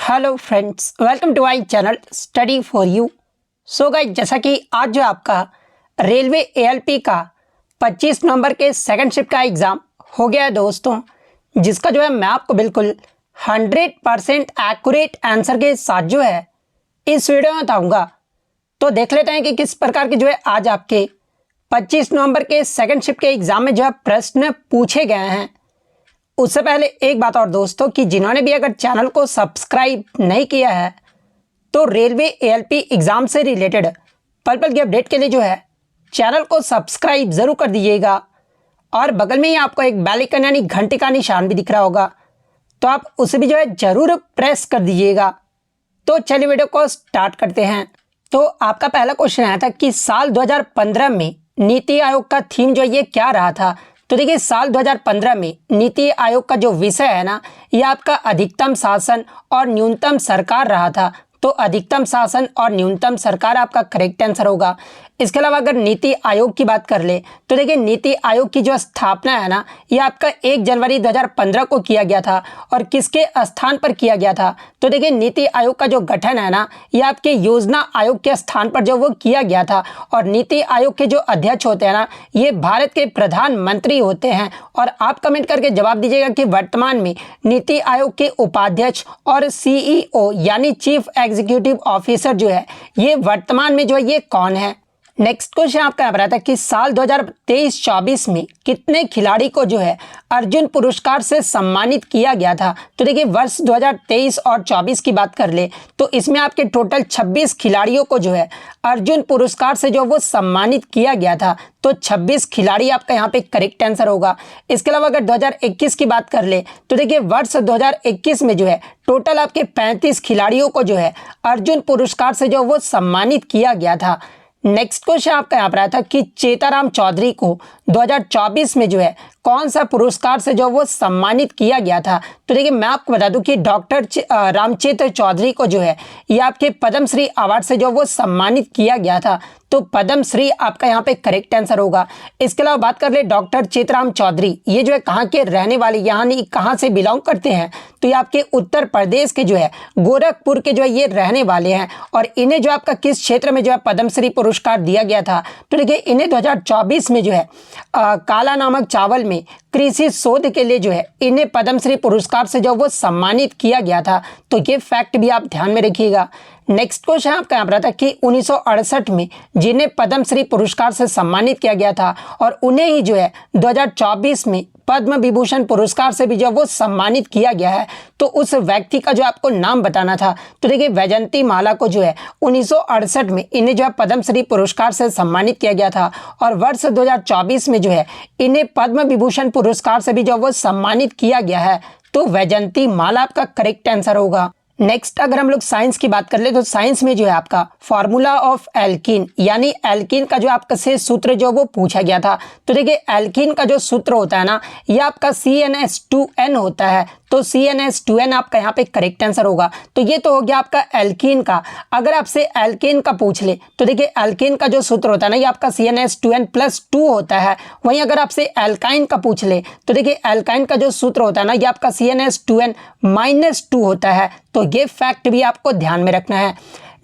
Hello friends, welcome to my channel study for you. So guys, जैसा कि आज जो आपका रेलवे एएलपी का 25 नवंबर के सेकंड शिफ्ट का एग्ज़ाम हो गया है दोस्तों, जिसका जो है मैं आपको बिल्कुल 100% एक्यूरेट आंसर के साथ जो है इस वीडियो में बताऊंगा। तो देख लेते हैं कि किस प्रकार के जो है आज आपके 25 नवंबर के सेकंड शिफ्ट के एग्ज़ाम में जो है प्रश्न पूछे गए हैं। उससे पहले एक बात और दोस्तों, कि जिन्होंने भी अगर चैनल को सब्सक्राइब नहीं किया है तो रेलवे एएलपी एग्ज़ाम से रिलेटेड पल पल की अपडेट के लिए जो है चैनल को सब्सक्राइब ज़रूर कर दीजिएगा। और बगल में ही आपको एक बेल आइकन यानी घंटे का निशान भी दिख रहा होगा, तो आप उसे भी जो है ज़रूर प्रेस कर दीजिएगा। तो चलिए वीडियो को स्टार्ट करते हैं। तो आपका पहला क्वेश्चन आया था कि साल 2015 में नीति आयोग का थीम जो ये क्या रहा था। तो देखिए, साल 2015 में नीति आयोग का जो विषय है ना, ये आपका अधिकतम शासन और न्यूनतम सरकार रहा था। तो अधिकतम शासन और न्यूनतम सरकार आपका करेक्ट आंसर होगा। इसके अलावा अगर नीति आयोग की बात कर ले तो देखिए, नीति आयोग की जो स्थापना है ना, ये आपका 1 जनवरी 2015 को किया गया था। और किसके स्थान पर किया गया था? तो देखिए, नीति आयोग का जो गठन है ना, ये आपके योजना आयोग के स्थान पर जो वो किया गया था। और नीति आयोग के जो अध्यक्ष होते हैं ना, ये भारत के प्रधानमंत्री होते हैं। और आप कमेंट करके जवाब दीजिएगा कि वर्तमान में नीति आयोग के उपाध्यक्ष और सीईओ यानी चीफ एग्जीक्यूटिव ऑफिसर जो है, ये वर्तमान में जो है ये कौन है। नेक्स्ट क्वेश्चन आपका यहाँ पर आता है कि साल 2023-24 में कितने खिलाड़ी को जो है अर्जुन पुरस्कार से सम्मानित किया गया था। तो देखिए, वर्ष 2023 और 24 की बात कर ले तो इसमें आपके टोटल 26 खिलाड़ियों को जो है अर्जुन पुरस्कार से जो वो सम्मानित किया गया था। तो 26 खिलाड़ी आपका यहाँ पे करेक्ट आंसर होगा। इसके अलावा अगर 2021 की बात कर ले तो देखिए, वर्ष 2021 में जो है टोटल आपके 35 खिलाड़ियों को जो है अर्जुन पुरस्कार से जो वो सम्मानित किया गया था। नेक्स्ट क्वेश्चन आपका यहाँ पर आया था कि चेताराम चौधरी को 2024 में जो है कौन सा पुरस्कार से जो वो सम्मानित किया गया था। तो देखिए, मैं आपको बता दूं कि डॉक्टर रामचेत्र चौधरी को जो है ये आपके पद्मश्री अवार्ड से जो वो सम्मानित किया गया था। तो पद्मश्री आपका यहाँ पे करेक्ट आंसर होगा। इसके अलावा बात कर ले डॉक्टर चेतराम चौधरी, ये जो है कहाँ के रहने वाले यानी कहाँ से बिलोंग करते हैं। तो ये आपके उत्तर प्रदेश के जो है गोरखपुर के जो है ये रहने वाले हैं। और इन्हें जो आपका किस क्षेत्र में जो है पद्मश्री पुरस्कार दिया गया था। तो देखिए, इन्हें 2024 में जो है काला नमक चावल में कृषि शोध के लिए जो है इन्हें पद्मश्री पुरस्कार से जो वो सम्मानित किया गया था। तो ये फैक्ट भी आप ध्यान में रखिएगा। नेक्स्ट क्वेश्चन आपका यहाँ पर था कि 1968 में जिन्हें पद्मश्री पुरस्कार से सम्मानित किया गया था और उन्हें ही जो है 2024 में पद्म विभूषण पुरस्कार से भी जो वो सम्मानित किया गया है। तो उस व्यक्ति का जो आपको नाम बताना था। तो देखिए, वैजंती माला को जो है 1968 में इन्हें जो है पद्मश्री पुरस्कार से सम्मानित किया गया था। और वर्ष 2024 में जो है इन्हें पद्म विभूषण पुरस्कार से भी जो वो सम्मानित किया गया है। तो वैजंती माला आपका करेक्ट आंसर होगा। नेक्स्ट अगर हम लोग साइंस की बात कर ले तो साइंस में जो है आपका फार्मूला ऑफ एल्कीन यानी एल्कीन का जो आपका से सूत्र जो वो पूछा गया था। तो देखिए, एल्कीन का जो सूत्र होता है ना, ये आपका CnH2n होता है। तो CnH2n आपका यहाँ पे करेक्ट आंसर होगा। तो ये तो हो गया आपका एल्कीन का। अगर आपसे एल्केन का पूछ ले तो देखिए, एल्केन का जो सूत्र होता है ना, ये आपका CnH2n+2 होता है। वहीं अगर आपसे एल्काइन का पूछ ले तो देखिए, एल्काइन का जो सूत्र होता है ना, ये आपका CnH2n-2 होता है। तो ये फैक्ट भी आपको ध्यान में रखना है।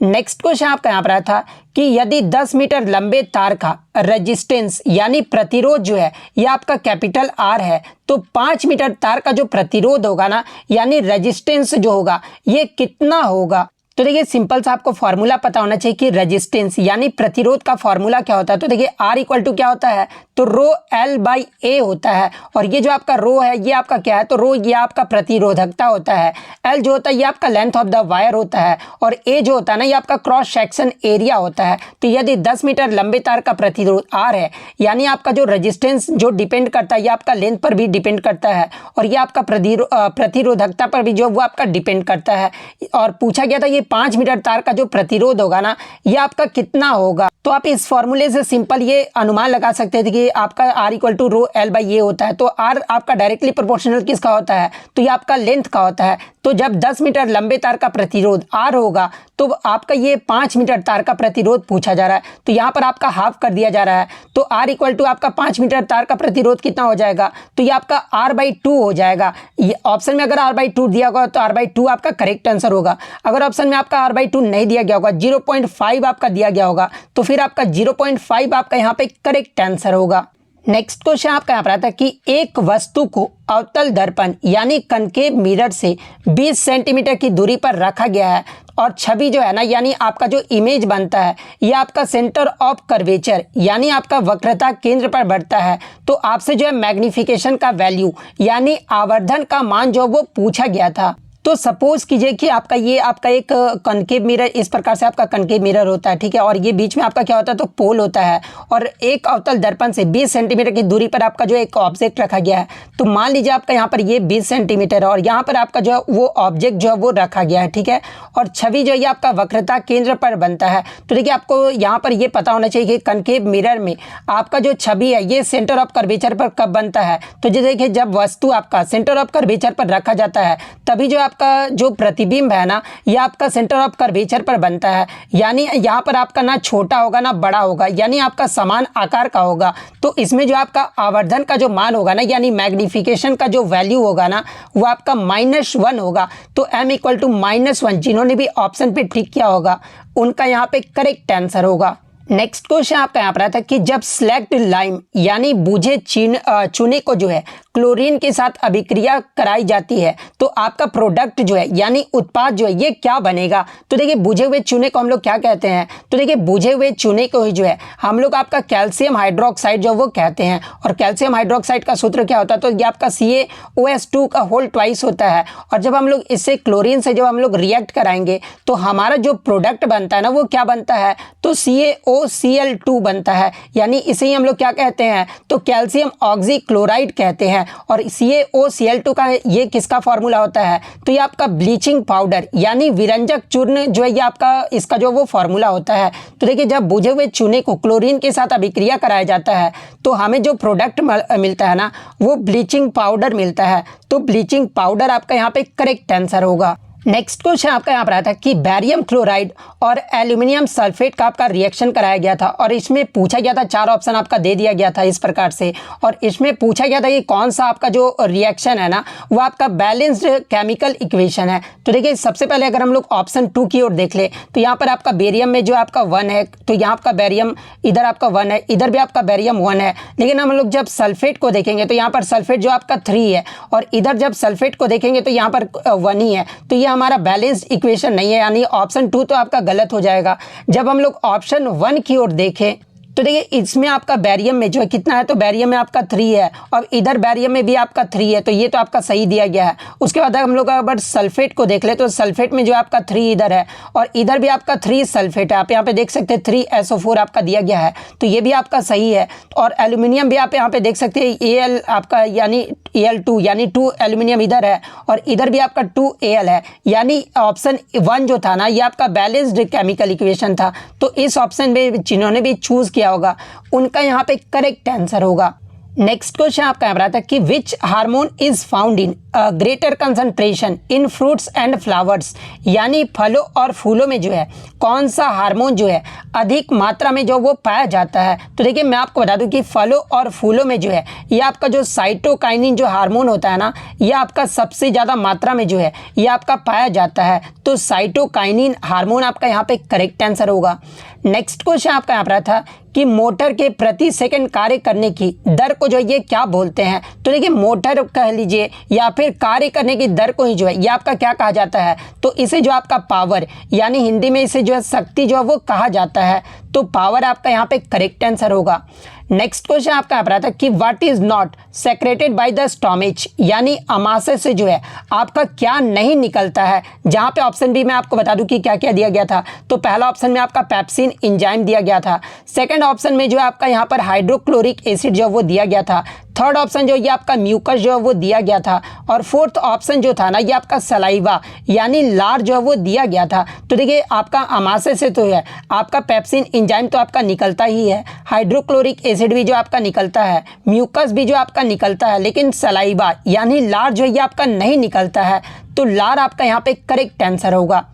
नेक्स्ट क्वेश्चन आपका यहाँ पर आया था कि यदि 10 मीटर लंबे तार का रेजिस्टेंस यानी प्रतिरोध जो है ये आपका कैपिटल R है, तो 5 मीटर तार का जो प्रतिरोध होगा ना यानी रेजिस्टेंस जो होगा ये कितना होगा। तो देखिए, सिंपल सा आपको फॉर्मूला पता होना चाहिए कि रेजिस्टेंस यानी प्रतिरोध का फॉर्मूला क्या होता है। तो देखिए, R इक्वल टू क्या होता है, तो रो L/A होता है। और ये जो आपका रो है ये आपका क्या है, तो रो ये आपका प्रतिरोधकता होता है। L जो होता है ये आपका लेंथ ऑफ द वायर होता है। और A जो होता है ना, ये आपका क्रॉस सेक्शन एरिया होता है। तो यदि 10 मीटर लंबे तार का प्रतिरोध R है, यानी आपका जो रेजिस्टेंस जो डिपेंड करता है ये आपका लेंथ पर भी डिपेंड करता है। और ये आपका प्रतिरोधकता पर भी जो वो आपका डिपेंड करता है। और पूछा गया था ये 5 मीटर तार का जो प्रतिरोध होगा ना, ये आपका कितना होगा। तो आप इस फॉर्मूले से सिंपल ये अनुमान लगा सकते थे कि आपका R equal to row L/A होता है। तो R आपका डायरेक्टली प्रोपोर्शनल किसका होता है, तो ये आपका लेंथ का होता है। तो जब 10 मीटर लंबे तार का प्रतिरोध R होगा तो आपका ये 5 मीटर तार का प्रतिरोध पूछा जा रहा है, तो यहाँ पर आपका हाफ कर दिया जा रहा है। तो R इक्वल टू आपका 5 मीटर तार का प्रतिरोध कितना हो जाएगा, तो ये आपका R/2 हो जाएगा। ये ऑप्शन में अगर R/2 दिया होगा तो R/2 आपका करेक्ट आंसर होगा। अगर ऑप्शन में आपका R/2 नहीं दिया गया होगा, 0.5 आपका दिया गया होगा, तो फिर आपका 0.5 आपका यहाँ पे करेक्ट आंसर होगा। नेक्स्ट क्वेश्चन आपका यहाँ पर आता है कि एक वस्तु को अवतल दर्पण यानी कनकेव मिरर से 20 सेंटीमीटर की दूरी पर रखा गया है और छवि जो है ना यानी आपका जो इमेज बनता है ये आपका सेंटर ऑफ कर्वेचर यानी आपका वक्रता केंद्र पर बढ़ता है। तो आपसे जो है मैग्निफिकेशन का वैल्यू यानी आवर्धन का मान जो वो पूछा गया था। तो सपोज कीजिए कि आपका ये आपका एक कनकेव मिरर, इस प्रकार से आपका कनकेव मिरर होता है, ठीक है, और ये बीच में आपका क्या होता है, तो पोल होता है, और एक अवतल दर्पण से 20 सेंटीमीटर की दूरी पर आपका जो एक ऑब्जेक्ट रखा गया है। तो मान लीजिए आपका यहाँ पर ये 20 सेंटीमीटर है और यहाँ पर आपका जो है वो ऑब्जेक्ट जो है वो रखा गया है, ठीक है, और छवि जो है आपका वक्रता केंद्र पर बनता है। तो देखिए आपको यहाँ पर ये पता होना चाहिए कि कनकेव मिरर में आपका जो छवि है ये सेंटर ऑफ कर्वेचर पर कब बनता है। तो जो देखिए जब वस्तु आपका सेंटर ऑफ कर्वेचर पर रखा जाता है तभी जो आपका जो प्रतिबिंब है ना ये आपका सेंटर ऑफ कर्वेचर पर बनता है, यानी यहाँ पर आपका ना छोटा होगा ना बड़ा होगा, यानी आपका समान आकार का होगा। तो इसमें जो आपका आवर्धन का जो मान होगा ना यानी मैग्निफिकेशन का जो वैल्यू होगा ना वो आपका -1 होगा। तो m इक्वल टू -1 जिन्होंने भी ऑप्शन पे टिक किया होगा उनका यहाँ पे करेक्ट आंसर होगा। नेक्स्ट क्वेश्चन आपका यहाँ पर आता है कि जब स्लैक्ड लाइम यानी बुझे चूने को जो है क्लोरीन के साथ अभिक्रिया कराई जाती है तो आपका प्रोडक्ट जो है यानी उत्पाद जो है ये क्या बनेगा। तो देखिए बुझे हुए चूने को हम लोग क्या कहते हैं, तो देखिए बुझे हुए चूने को ही जो है हम लोग आपका कैल्शियम हाइड्रोक्साइड जो वो कहते हैं, और कैल्शियम हाइड्रोक्साइड का सूत्र क्या होता है, तो ये आपका CaOH2 का होल ट्वाइस होता है। और जब हम लोग इससे क्लोरीन से जब हम लोग रिएक्ट कराएंगे तो हमारा जो प्रोडक्ट बनता है ना वो क्या बनता है, तो CaOCl2 बनता है, यानी इसे ही हम लोग क्या कहते हैं, तो कैल्शियम ऑक्सीक्लोराइड कहते हैं। और CaOCl2 का ये किसका फॉर्मूला होता है, तो ये आपका ब्लीचिंग पाउडर यानी विरंजक चूर्ण जो है ये आपका इसका जो वो फॉर्मूला होता है। तो देखिए जब बुझे हुए चूने को क्लोरीन के साथ अभिक्रिया कराया जाता है तो हमें जो प्रोडक्ट मिलता है ना वो ब्लीचिंग पाउडर मिलता है। तो ब्लीचिंग पाउडर आपका यहाँ पे करेक्ट आंसर होगा। नेक्स्ट क्वेश्चन आपका यहाँ पर आता है कि बैरियम क्लोराइड और एल्यूमिनियम सल्फेट का आपका रिएक्शन कराया गया था और इसमें पूछा गया था, 4 ऑप्शन आपका दे दिया गया था इस प्रकार से, और इसमें पूछा गया था कि कौन सा आपका जो रिएक्शन है ना वो आपका बैलेंस्ड केमिकल इक्वेशन है। तो देखिए सबसे पहले अगर हम लोग ऑप्शन 2 की ओर देख ले तो यहाँ पर आपका बेरियम में जो आपका 1 है, तो यहाँ आपका बैरियम इधर आपका 1 है, इधर भी आपका बैरियम 1 है। लेकिन हम लोग जब सल्फेट को देखेंगे तो यहाँ पर सल्फेट जो आपका 3 है, और इधर जब सल्फेट को देखेंगे तो यहाँ पर 1 ही है। तो ये हमारा बैलेंस्ड इक्वेशन नहीं है, यानी ऑप्शन 2 तो आपका गलत हो जाएगा। जब हम लोग ऑप्शन 1 की ओर देखें तो देखिए इसमें आपका बैरियम में जो है कितना है, तो बैरियम में आपका 3 है और इधर बैरियम में भी आपका 3 है, तो ये तो आपका सही दिया गया है। उसके बाद हम लोग अगर सल्फेट को देख ले तो सल्फेट में जो आपका 3 इधर है और इधर भी आपका 3 सल्फेट है, आप यहाँ पे देख सकते हैं 3SO4 आपका दिया गया है, तो ये भी आपका सही है। और एल्यूमिनियम भी आप यहाँ पे देख सकते हैं Al आपका यानी Al2 यानी 2 एल्यूमिनियम इधर है और इधर भी आपका 2Al है, यानी ऑप्शन 1 जो था ना ये आपका बैलेंस्ड केमिकल इक्वेशन था। तो इस ऑप्शन में जिन्होंने भी चूज किया होगा उनका यहाँ पे करेक्ट आंसर होगा। नेक्स्ट क्वेश्चन आपका यहाँ पर आता है कि which hormone is found in greater concentration in fruits and flowers, यानी फलों और फूलों में जो है कौन सा हार्मोन जो है अधिक मात्रा में जो वो पाया जाता है। तो देखिए मैं आपको बता दूं कि फलों और फूलों में जो है ये आपका जो साइटोकाइनिन जो हार्मोन होता है ना ये आपका सबसे ज़्यादा मात्रा में जो है ये आपका पाया जाता है। तो साइटोकाइनिन हार्मोन आपका यहाँ पे करेक्ट आंसर होगा। नेक्स्ट क्वेश्चन आपका यहाँ पर था कि मोटर के प्रति सेकंड कार्य करने की दर को जो ये क्या बोलते हैं। तो देखिए मोटर कह लीजिए या फिर कार्य करने की दर को ही जो है ये आपका क्या कहा जाता है, तो इसे जो आपका पावर यानी हिंदी में इसे जो है शक्ति जो है वो कहा जाता है। तो पावर आपका यहाँ पे करेक्ट आंसर होगा। नेक्स्ट क्वेश्चन आपका यहाँ पर आता है कि what is not secreted by the stomach, यानी अमाशय से जो है आपका क्या नहीं निकलता है। जहाँ पे ऑप्शन भी मैं आपको बता दूं कि क्या क्या दिया गया था। तो पहला ऑप्शन में आपका पेप्सिन एंजाइम दिया गया था, सेकंड ऑप्शन में जो है आपका यहाँ पर हाइड्रोक्लोरिक एसिड जो वो दिया गया था, थर्ड ऑप्शन जो ये आपका म्यूकस जो है वो दिया गया था, और फोर्थ ऑप्शन जो था ना ये आपका सलाइवा यानी लार जो है वो दिया गया था। तो देखिए आपका अमाशय से तो है आपका पेप्सिन एंजाइम तो आपका निकलता ही है, हाइड्रोक्लोरिक एसिड भी जो आपका निकलता है, म्यूकस भी जो आपका निकलता है, लेकिन सलाइवा यानी लार जो ये आपका नहीं निकलता है। तो लार आपका यहाँ पे करेक्ट आंसर होगा।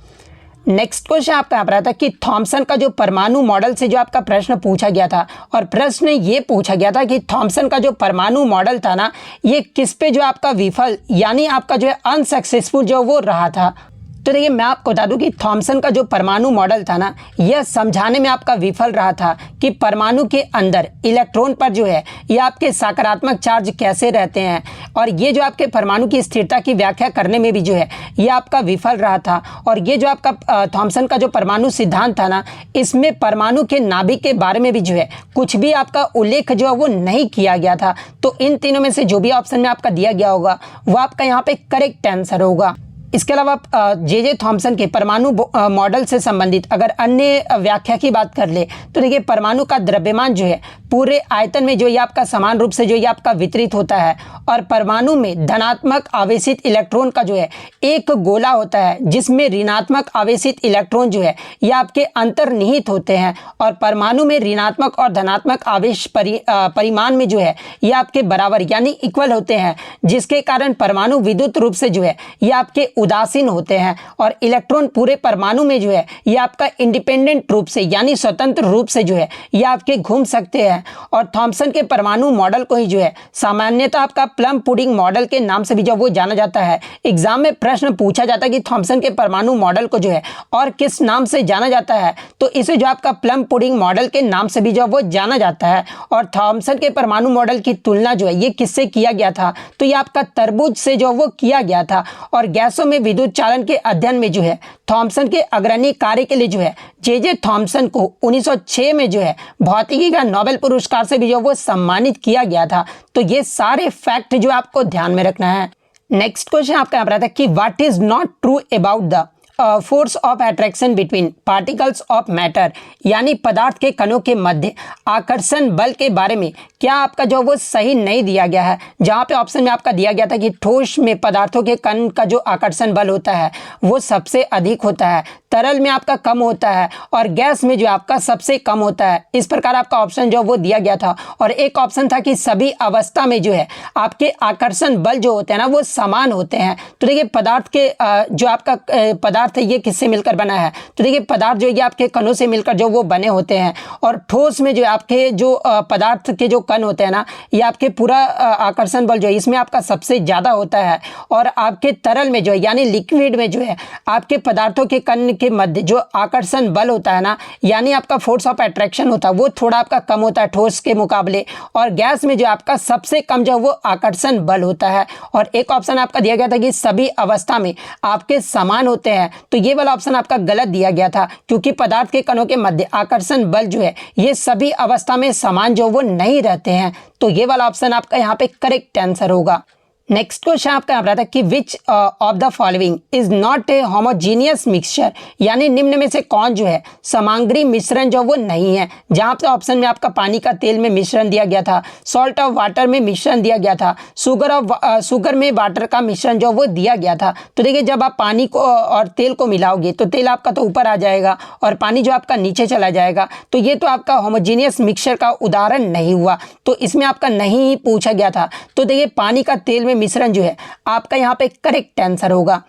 नेक्स्ट क्वेश्चन आपका यहाँ पर आता है कि थॉमसन का जो परमाणु मॉडल से जो आपका प्रश्न पूछा गया था, और प्रश्न ये पूछा गया था कि थॉमसन का जो परमाणु मॉडल था ना, ये किस पे जो आपका विफल यानी आपका जो है अनसक्सेसफुल जो वो रहा था। तो देखिए मैं आपको बता दूं कि थॉमसन का जो परमाणु मॉडल था ना, यह समझाने में आपका विफल रहा था कि परमाणु के अंदर इलेक्ट्रॉन पर जो है ये आपके सकारात्मक चार्ज कैसे रहते हैं, और ये जो आपके परमाणु की स्थिरता की व्याख्या करने में भी जो है ये आपका विफल रहा था। और ये जो आपका थॉमसन का जो परमाणु सिद्धांत था ना, इसमें परमाणु के नाभिक के बारे में भी जो है कुछ भी आपका उल्लेख जो है वो नहीं किया गया था। तो इन तीनों में से जो भी ऑप्शन में आपका दिया गया होगा वो आपका यहाँ पे करेक्ट आंसर होगा। इसके अलावा जे थॉमसन के परमाणु मॉडल से संबंधित अगर अन्य व्याख्या की बात कर ले तो देखिए परमाणु का द्रव्यमान जो है पूरे आयतन में जो ये आपका समान रूप से जो ये आपका वितरित होता है, और परमाणु में धनात्मक आवेशित इलेक्ट्रॉन का जो है एक गोला होता है जिसमें ऋणात्मक आवेशित इलेक्ट्रॉन जो है ये आपके अंतर्निहित होते हैं, और परमाणु में ऋणात्मक और धनात्मक आवेश परिमाण में जो है ये आपके बराबर यानी इक्वल होते हैं, जिसके कारण परमाणु विद्युत रूप से जो है ये आपके उदासीन होते हैं, और इलेक्ट्रॉन पूरे परमाणु में जो है ये आपका इंडिपेंडेंट रूप से यानी स्वतंत्र रूप से जो है ये आपके घूम सकते हैं। और थॉमसन के परमाणु मॉडल को ही जो है सामान्यतः आपका प्लम पुडिंग मॉडल के नाम से भी जो वो जाना जाता है। एग्जाम में प्रश्न पूछा जाता है कि थॉमसन के परमाणु मॉडल को जो है और किस नाम से जाना जाता है, तो इसे जो आपका प्लम पुडिंग मॉडल के नाम से भी जो वो जाना जाता है। और थॉमसन के परमाणु मॉडल की तुलना जो है ये किससे किया गया था, तो ये आपका तरबूज से जो वो किया गया था। और गैसों में विद्युत चालन के अध्ययन में जो है थॉमसन के अग्रणी कार्य के लिए जो है जे थॉमसन को 1906 में जो है भौतिकी का नोबेल पुरस्कार से भी जो वो सम्मानित किया गया था। तो ये सारे फैक्ट जो आपको ध्यान में रखना है। नेक्स्ट क्वेश्चन आपका यहाँ पर आता है कि what is not true about the force of attraction between particles of matter, यानी पदार्थ के कणों के मध्य आकर्षण बल के बारे में क्या आपका जो वो सही नहीं दिया गया है। जहाँ पे ऑप्शन में आपका दिया गया था कि ठोस में पदार्थों के कण का जो आकर्षण बल होता है वो सबसे अधिक होता है, तरल में आपका कम होता है, और गैस में जो आपका सबसे कम होता है। इस प्रकार आपका ऑप्शन जो वो दिया गया था। और एक ऑप्शन था कि सभी अवस्था में जो है आपके आकर्षण बल जो होते हैं ना वो समान होते हैं। तो देखिए पदार्थ के जो आपका पदार्थ है ये किससे मिलकर बना है, तो देखिए पदार्थ जो ये आपके कणों से मिलकर जो वो बने होते हैं। और ठोस में जो आपके जो पदार्थ के जो कण होते हैं ना ये आपके पूरा आकर्षण बल जो है इसमें आपका सबसे ज़्यादा होता है। और आपके तरल में जो है यानी लिक्विड में जो है आपके पदार्थों के कण के मध्य जो आकर्षण बल होता है ना यानी आपका फोर्स ऑफ अट्रैक्शन होता है वो थोड़ा आपका कम होता है ठोस के मुकाबले। और गैस में जो आपका सबसे कम जो वो आकर्षण बल होता है। और एक ऑप्शन आपका दिया गया था कि सभी अवस्था में आपके समान होते हैं, तो ये वाला ऑप्शन आपका गलत दिया गया था, क्योंकि पदार्थ के कणों के मध्य आकर्षण बल जो है ये सभी अवस्था में समान जो वो नहीं रहते हैं। तो ये वाला ऑप्शन आपका यहाँ पे करेक्ट आंसर होगा। नेक्स्ट क्वेश्चन आपका यहाँ पर आता है कि which of the following is not a homogeneous mixture, यानी निम्न में से कौन जो है समांगी मिश्रण जो वो नहीं है। जहाँ पे ऑप्शन में आपका पानी का तेल में मिश्रण दिया गया था, सॉल्ट ऑफ वाटर में मिश्रण दिया गया था, शुगर में वाटर का मिश्रण जो वो दिया गया था। तो देखिए जब आप पानी को और तेल को मिलाओगे तो तेल आपका तो ऊपर आ जाएगा और पानी जो आपका नीचे चला जाएगा। तो ये तो आपका होमोजीनियस मिक्सचर का उदाहरण नहीं हुआ, तो इसमें आपका नहीं पूछा गया था। तो देखिए पानी का तेल में मिश्रण जो है आपका यहाँ पे करेक्ट आंसर होगा।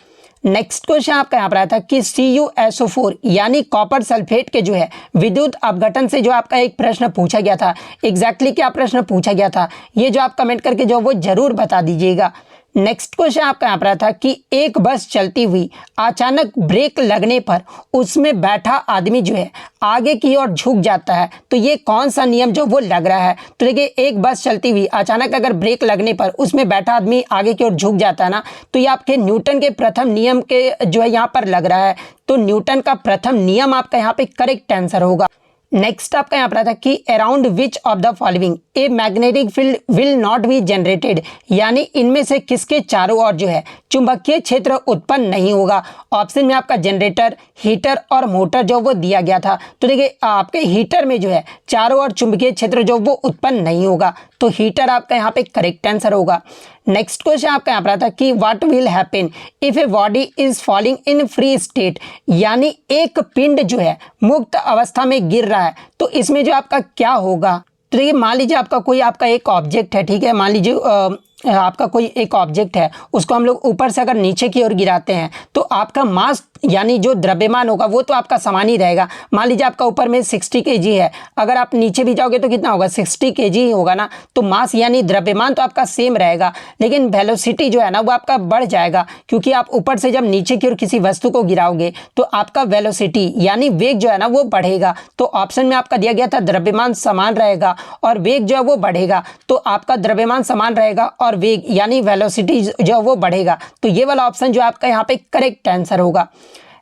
नेक्स्ट क्वेश्चन आपका यहाँ पर आया था कि CuSO4 यानी कॉपर सल्फेट के जो है विद्युत अपघटन से जो आपका एक प्रश्न पूछा गया था। एग्जैक्टली क्या प्रश्न पूछा गया था ये जो आप कमेंट करके जो वो जरूर बता दीजिएगा। नेक्स्ट क्वेश्चन आपका यहाँ पर था कि एक बस चलती हुई अचानक ब्रेक लगने पर उसमें बैठा आदमी जो है आगे की ओर झुक जाता है, तो ये कौन सा नियम जो वो लग रहा है। तो देखिए एक बस चलती हुई अचानक अगर ब्रेक लगने पर उसमें बैठा आदमी आगे की ओर झुक जाता है ना, तो ये आपके न्यूटन के प्रथम नियम के जो है यहाँ पर लग रहा है। तो न्यूटन का प्रथम नियम आपका यहाँ पे करेक्ट आंसर होगा। नेक्स्ट आपका यहाँ पर था कि around which of the following a magnetic field will not be generated, यानी इनमें से किसके चारों ओर जो है चुंबकीय क्षेत्र उत्पन्न नहीं होगा। ऑप्शन में आपका जनरेटर, हीटर और मोटर जो वो दिया गया था। तो देखिए आपके हीटर में जो है चारों ओर चुंबकीय क्षेत्र जो वो उत्पन्न नहीं होगा, तो हीटर आपका यहाँ पे करेक्ट आंसर होगा। नेक्स्ट क्वेश्चन आपका यहाँ पर आता है कि what will happen if a body is falling in free state, यानी एक पिंड जो है मुक्त अवस्था में गिर रहा है, तो इसमें जो आपका क्या होगा। तो देखिए मान लीजिए आपका कोई आपका एक ऑब्जेक्ट है, ठीक है, मान लीजिए आपका कोई एक ऑब्जेक्ट है, उसको हम लोग ऊपर से अगर नीचे की ओर गिराते हैं तो आपका मास यानी जो द्रव्यमान होगा वो तो आपका समान ही रहेगा। मान लीजिए आपका ऊपर में 60 kg है, अगर आप नीचे भी जाओगे तो कितना होगा, 60 kg ही होगा ना। तो मास यानी द्रव्यमान तो आपका सेम रहेगा, लेकिन वेलोसिटी जो है ना वो आपका बढ़ जाएगा, क्योंकि आप ऊपर से जब नीचे की ओर किसी वस्तु को गिराओगे तो आपका वेलोसिटी यानी वेग जो है ना वो बढ़ेगा। तो ऑप्शन में आपका दिया गया था द्रव्यमान समान रहेगा और वेग जो है वो बढ़ेगा, तो आपका द्रव्यमान समान रहेगा और वेग यानी वेलोसिटी जो है वो बढ़ेगा। तो ये वाला ऑप्शन जो आपका यहाँ पे करेक्ट आंसर होगा।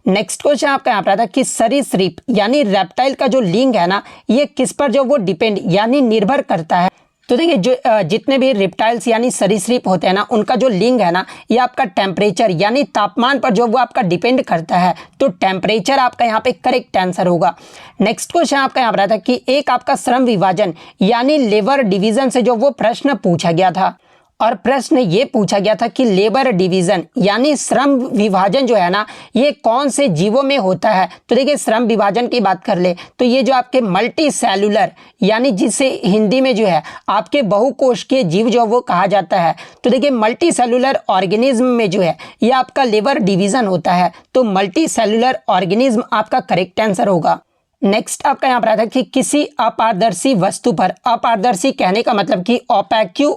नेक्स्ट क्वेश्चन आपका यहाँ पर आता है कि सरीसृप यानी रेप्टाइल का जो लिंग है ना ये किस पर जो वो डिपेंड यानी निर्भर करता है। तो देखिए जो जितने भी रिप्टाइल्स यानी सरीसृप होते हैं ना उनका जो लिंग है ना ये आपका टेम्परेचर यानी तापमान पर जो वो आपका डिपेंड करता है। तो टेम्परेचर आपका यहाँ पे करेक्ट आंसर होगा। नेक्स्ट क्वेश्चन आपका यहाँ पर आता है कि एक आपका श्रम विभाजन यानी लेबर डिवीजन से जो वो प्रश्न पूछा गया था, और प्रश्न ये पूछा गया था कि लेबर डिवीजन यानी श्रम विभाजन जो है ना ये कौन से जीवों में होता है। तो देखिए श्रम विभाजन की बात कर ले तो ये जो आपके मल्टी सेलुलर यानी जिसे हिंदी में जो है आपके बहुकोशिकीय जीव जो वो कहा जाता है। तो देखिए मल्टी सेलुलर ऑर्गेनिज्म में जो है ये आपका लेबर डिवीजन होता है। तो मल्टी सेलुलर ऑर्गेनिज्म आपका करेक्ट आंसर होगा। नेक्स्ट आपका यहाँ पर आता है कि किसी अपारदर्शी वस्तु पर, अपारदर्शी कहने का मतलब कि ओपेक्यू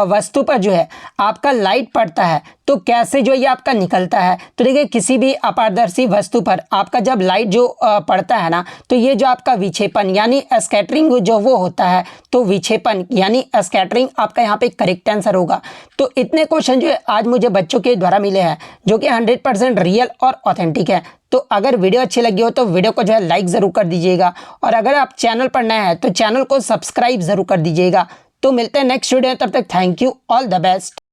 वस्तु पर जो है आपका लाइट पड़ता है तो कैसे जो ये आपका निकलता है। तो देखिए किसी भी अपारदर्शी वस्तु पर आपका जब लाइट जो पड़ता है ना तो ये जो आपका विक्षेपण यानी स्कैटरिंग जो वो होता है, तो विक्षेपण यानी स्कैटरिंग आपका यहाँ पे करेक्ट आंसर होगा। तो इतने क्वेश्चन जो है आज मुझे बच्चों के द्वारा मिले हैं जो कि 100% रियल और ऑथेंटिक है। तो अगर वीडियो अच्छी लगी हो तो वीडियो को जो है लाइक ज़रूर कर दीजिएगा, और अगर आप चैनल पर नए हैं तो चैनल को सब्सक्राइब ज़रूर कर दीजिएगा। तो मिलते हैं नेक्स्ट वीडियो में, तब तक thank you, all the best.